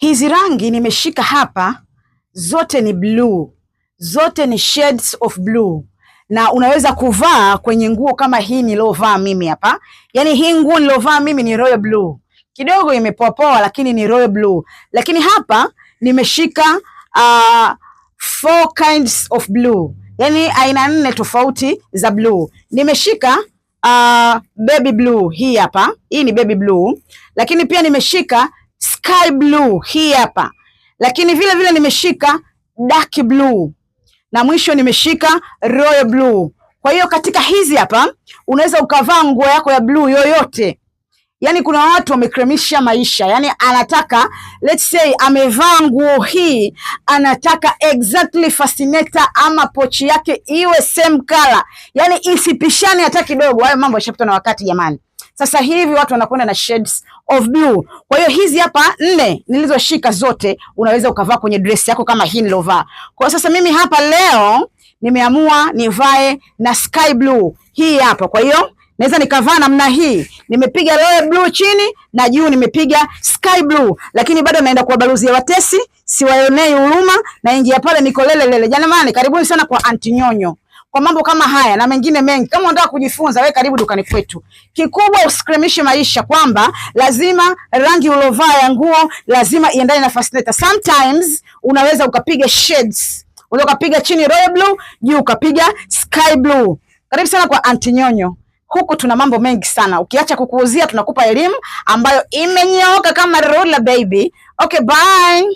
Hizi rangi nimeshika hapa, zote ni blue, zote ni shades of blue, na unaweza kuvaa kwenye nguo kama hii nilovaa mimi hapa. Yani hii nguo nilovaa mimi ni royal blue, kidogo imepoa lakini ni royal blue. Lakini hapa nimeshika 4 kinds of blue, yani aina 4 tofauti za blue. Nimeshika baby blue, hii hapa, hii ni baby blue. Lakini pia nimeshika sky blue, hii hapa. Lakini vile vile nimeshika dark blue, na mwisho nimeshika royal blue. Kwa hiyo katika hizi hapa unaweza ukavaa nguo yako ya blue yoyote. Yani kuna watu wamekremisha maisha, yani anataka, let's say amevaa nguo hii, anataka exactly fascinator ama pochi yake iwe same color, yani isipishane hata kidogo. Hayo mambo yashapitwa na wakati jamani. Sasa hivi watu wanakwenda na shades of blue. Kwa hiyo hizi hapa 4 nilizoshika zote unaweza ukavaa kwenye dress yako kama hii nilovaa. Kwa sasa mimi hapa leo nimeamua nivae na sky blue hii hapa. Kwa hiyo naweza nikavaa namna hii. Nimepiga royal blue chini na juu nimepiga sky blue, lakini bado naenda kwa balozi ya watesi, siwaonei huruma, na ingia pale niko lele. Jamani, karibuni sana kwa Aunty Nyonyo kwa mambo kama haya na mengine mengi. Kama unataka kujifunza, wewe karibu dukani kwetu. Kikubwa usikremishe maisha, kwamba lazima rangi ulovaa ya nguo lazima iendane na fascinator. Sometimes unaweza ukapiga shades, unaweza ukapiga chini royal blue, juu ukapiga sky blue. Karibu sana kwa Aunty Nyonyo. Huku tuna mambo mengi sana. Ukiacha kukuuzia, tunakupa elimu ambayo imenyooka kama roller baby. Okay, bye.